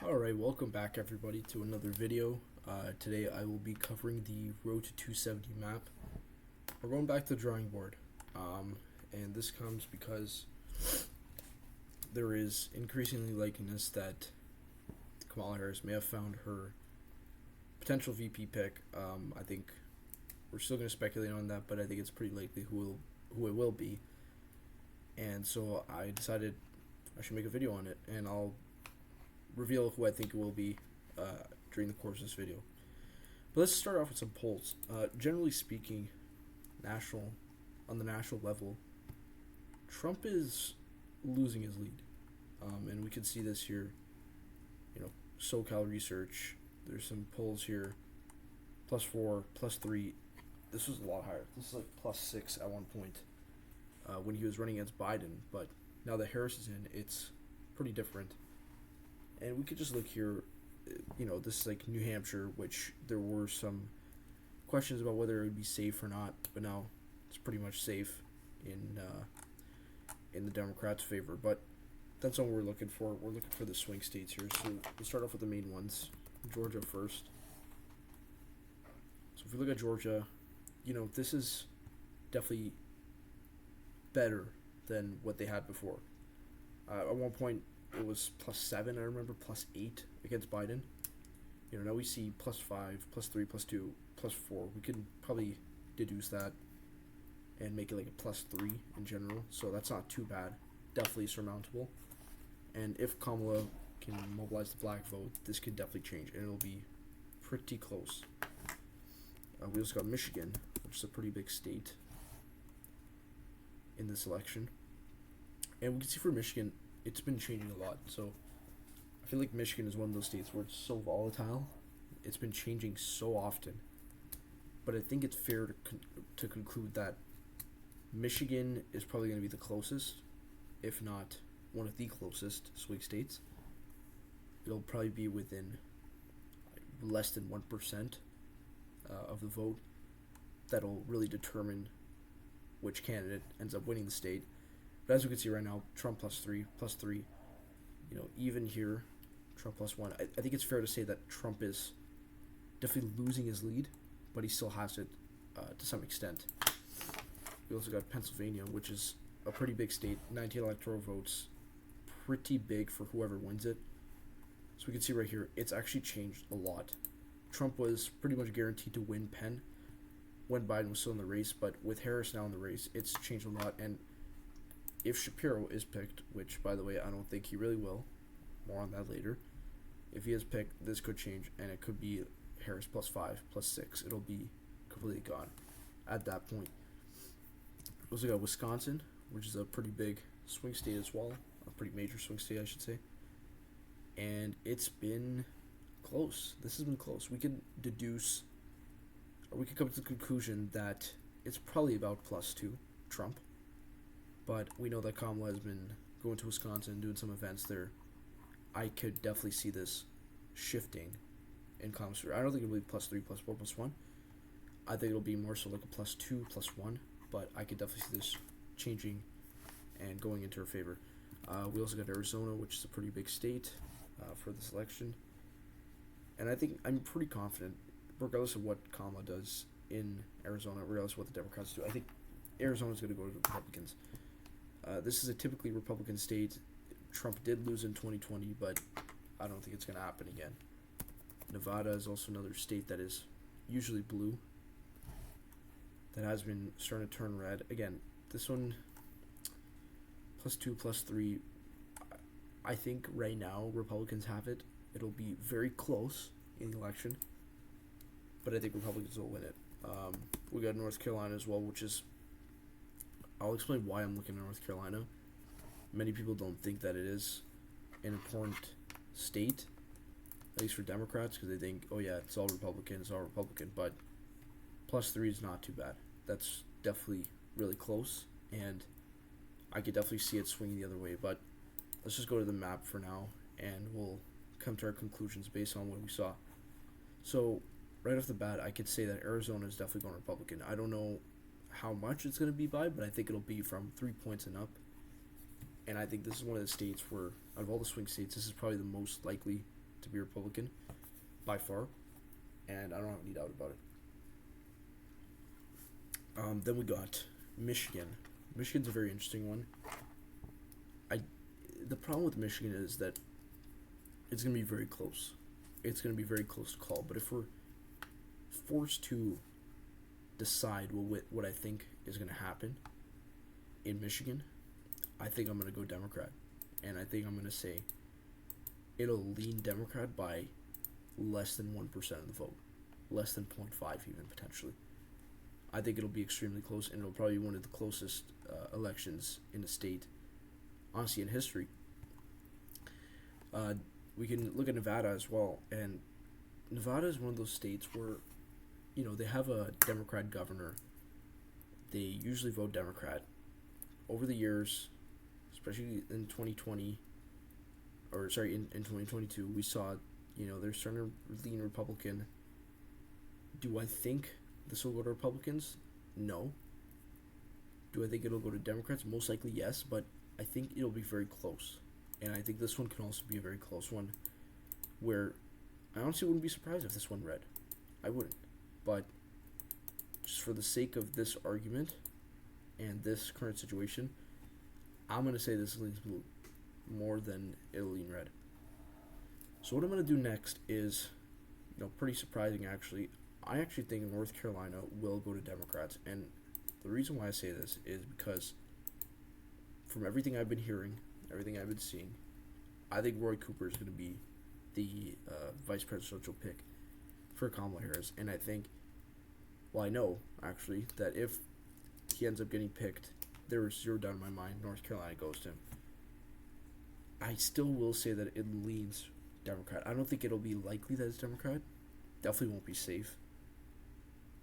Alright, welcome back everybody to another video. Today I will be covering the Road to 270 map. We're going back to the drawing board, and this comes because there is increasingly likeliness that Kamala Harris may have found her potential VP pick. I think we're still going to speculate on that, but I think it's pretty likely who it will be. And so I decided I should make a video on it, and I'll reveal who I think it will be during the course of this video. But let's start off with some polls. Generally speaking, on the national level, Trump is losing his lead, and we can see this here. SoCal Research. There's some polls here. +4, +3. This was a lot higher. This is like +6 at one point when he was running against Biden. But now that Harris is in, it's pretty different. And we could just look here, this is like New Hampshire, which there were some questions about whether it would be safe or not, but now it's pretty much safe in the Democrats' favor. But that's what we're looking for. We're looking for the swing states here. So we'll start off with the main ones. Georgia first. So if we look at Georgia, this is definitely better than what they had before. At one point, it was +7, I remember, +8 against Biden. Now we see +5, +3, +2, +4. We could probably deduce that and make it like a +3 in general. So that's not too bad. Definitely surmountable. And if Kamala can mobilize the black vote, this could definitely change, and it'll be pretty close. We also got Michigan, which is a pretty big state in this election. And we can see for Michigan, it's been changing a lot. So I feel like Michigan is one of those states where it's so volatile. It's been changing so often. But I think it's fair to conclude that Michigan is probably going to be the closest, if not one of the closest swing states. It'll probably be within less than 1% of the vote. That'll really determine which candidate ends up winning the state. But as we can see right now, Trump +3, +3. Even here, Trump +1. I think it's fair to say that Trump is definitely losing his lead, but he still has it to some extent. We also got Pennsylvania, which is a pretty big state, 19 electoral votes, pretty big for whoever wins it. So we can see right here, it's actually changed a lot. Trump was pretty much guaranteed to win Penn when Biden was still in the race, but with Harris now in the race, it's changed a lot. And if Shapiro is picked, which, by the way, I don't think he really will, more on that later, if he is picked, this could change, and it could be Harris +5, +6. It'll be completely gone at that point. We also got Wisconsin, which is a pretty big swing state as well, a pretty major swing state, I should say. And it's been close. This has been close. We could deduce, or we could come to the conclusion that it's probably about +2, Trump. But we know that Kamala has been going to Wisconsin, doing some events there. I could definitely see this shifting in Kamala's favor. I don't think it'll be +3, +4, +1. I think it'll be more so like a +2, +1. But I could definitely see this changing and going into her favor. We also got Arizona, which is a pretty big state for this election. And I think I'm pretty confident, regardless of what Kamala does in Arizona, regardless of what the Democrats do, I think Arizona's going to go to the Republicans. This is a typically Republican state. Trump did lose in 2020, but I don't think it's going to happen again. Nevada is also another state that is usually blue, that has been starting to turn red. Again, this one, +2, +3, I think right now Republicans have it. It'll be very close in the election, but I think Republicans will win it. We got North Carolina as well, which is, I'll explain why I'm looking at North Carolina. Many people don't think that it is an important state, at least for Democrats, because they think, oh yeah, it's all Republican, but +3 is not too bad. That's definitely really close, and I could definitely see it swinging the other way. But let's just go to the map for now, and we'll come to our conclusions based on what we saw. So right off the bat, I could say that Arizona is definitely going Republican. I don't know how much it's going to be by, but I think it'll be from 3 points and up. And I think this is one of the states where, out of all the swing states, this is probably the most likely to be Republican by far, and I don't have any doubt about it. Then we got Michigan. Michigan's a very interesting one. I the problem with Michigan is that it's gonna be very close. It's gonna be very close to call. But if we're forced to decide what I think is gonna happen in Michigan, I think I'm gonna go Democrat, and I think I'm gonna say it'll lean Democrat by less than 1% of the vote, less than 0.5 even potentially. I think it'll be extremely close, and it'll probably be one of the closest elections in the state, honestly, in history. We can look at Nevada as well, and Nevada is one of those states where, they have a Democrat governor. They usually vote Democrat. Over the years, especially in 2020, in 2022, we saw, they're starting to lean Republican. Do I think this will go to Republicans? No. Do I think it'll go to Democrats? Most likely, yes, but I think it'll be very close. And I think this one can also be a very close one, where I honestly wouldn't be surprised if this one read. I wouldn't. But just for the sake of this argument and this current situation, I'm going to say this leans blue more than it'll lean red. So what I'm going to do next is, pretty surprising actually. I actually think North Carolina will go to Democrats, and the reason why I say this is because from everything I've been hearing, everything I've been seeing, I think Roy Cooper is going to be the vice presidential pick for Kamala Harris, and I think, I know actually that if he ends up getting picked, there is zero doubt in my mind North Carolina goes to him. I still will say that it leans Democrat. I don't think it'll be likely that it's Democrat. Definitely won't be safe.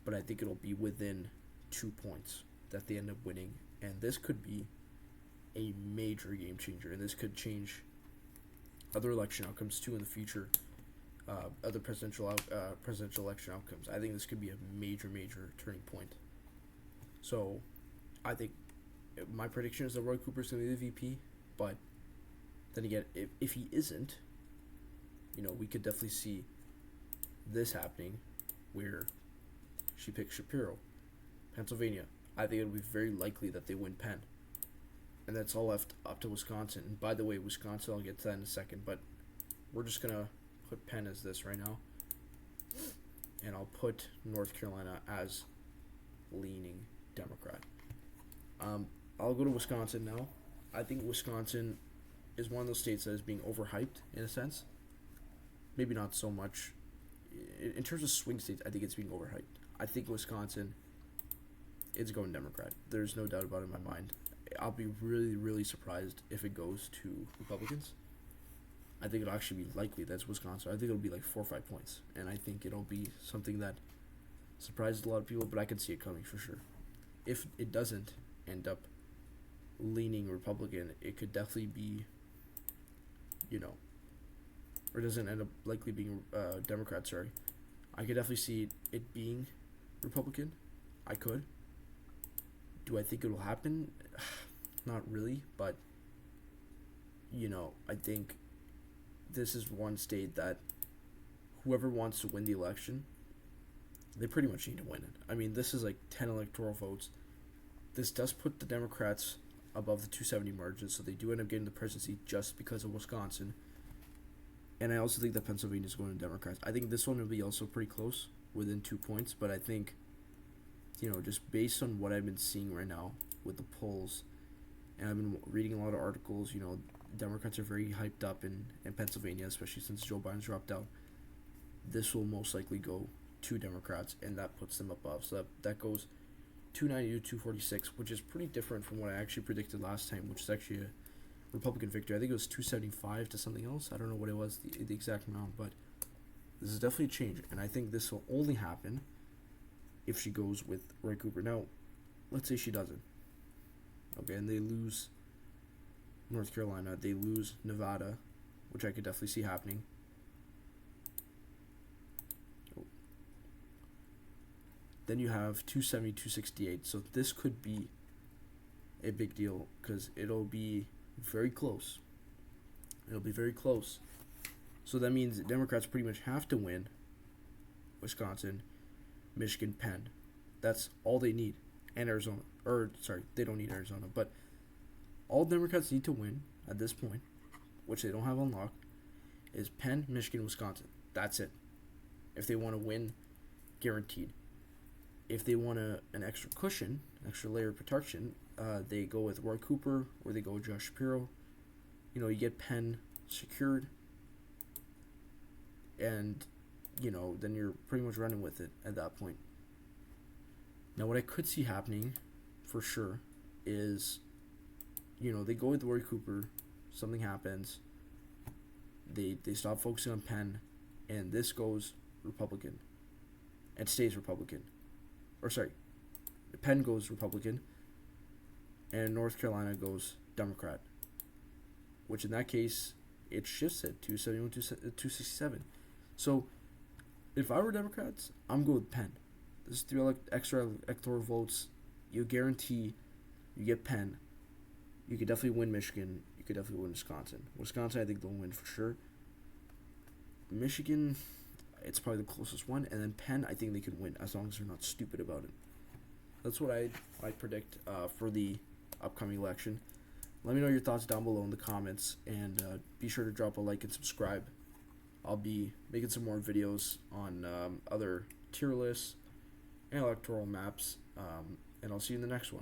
But I think it'll be within 2 points that they end up winning. And this could be a major game changer. And this could change other election outcomes too in the future. Other presidential election outcomes. I think this could be a major turning point. So I think my prediction is that Roy Cooper's going to be the VP. But then again, if he isn't, we could definitely see this happening where she picks Shapiro. Pennsylvania, I think it'll be very likely that they win Penn. And that's all left up to Wisconsin. And by the way, Wisconsin, I'll get to that in a second, but we're just going to put Penn as this right now. And I'll put North Carolina as leaning Democrat. I'll go to Wisconsin now. I think Wisconsin is one of those states that is being overhyped in a sense. Maybe not so much. In terms of swing states, I think it's being overhyped. I think Wisconsin is going Democrat. There's no doubt about it in my mind. I'll be really surprised if it goes to Republicans. I think it'll actually be likely that's Wisconsin. I think it'll be like 4 or 5 points. And I think it'll be something that surprises a lot of people, but I can see it coming for sure. If it doesn't end up leaning Republican, it could definitely be, or doesn't end up likely being Democrat, sorry. I could definitely see it being Republican. I could. Do I think it will happen? Not really, but, I think this is one state that whoever wants to win the election, they pretty much need to win it. I mean, this is like 10 electoral votes. This does put the Democrats above the 270 margin, so they do end up getting the presidency just because of Wisconsin. And I also think that Pennsylvania is going to Democrats. I think this one will be also pretty close, within 2 points. But I think, just based on what I've been seeing right now with the polls, and I've been reading a lot of articles, Democrats are very hyped up in Pennsylvania, especially since Joe Biden's dropped out. This will most likely go to Democrats, and that puts them above. So that goes 290 to 246, which is pretty different from what I actually predicted last time, which is actually a Republican victory. I think it was 275 to something else. I don't know what it was, the exact amount, but this is definitely a change, and I think this will only happen if she goes with Roy Cooper. Now, let's say she doesn't. Okay, and they lose North Carolina, they lose Nevada, which I could definitely see happening. Then you have 270, 268. So this could be a big deal because it'll be very close. It'll be very close So that means the Democrats pretty much have to win Wisconsin, Michigan, Penn. That's all they need. And Arizona. Or, sorry, they don't need Arizona. But all Democrats need to win at this point, which they don't have on lock, is Penn, Michigan, Wisconsin. That's it. If they want to win, guaranteed. If they want an extra cushion, extra layer of protection, they go with Roy Cooper or they go with Josh Shapiro. You know, you get Penn secured, and, you know, then you're pretty much running with it at that point. Now, what I could see happening, for sure, is, you know, they go with Roy Cooper, something happens, they stop focusing on Penn, and this goes Republican, and stays Republican. Or, sorry, Penn goes Republican, and North Carolina goes Democrat, which in that case, it shifts it, 271, 267. So, if I were Democrats, I'm going with Penn. There's 3 extra electoral votes. You guarantee you get Penn. You could definitely win Michigan. You could definitely win Wisconsin. Wisconsin, I think they'll win for sure. Michigan, it's probably the closest one. And then Penn, I think they could win as long as they're not stupid about it. That's what I'd predict for the upcoming election. Let me know your thoughts down below in the comments. And be sure to drop a like and subscribe. I'll be making some more videos on other tier lists and electoral maps. And I'll see you in the next one.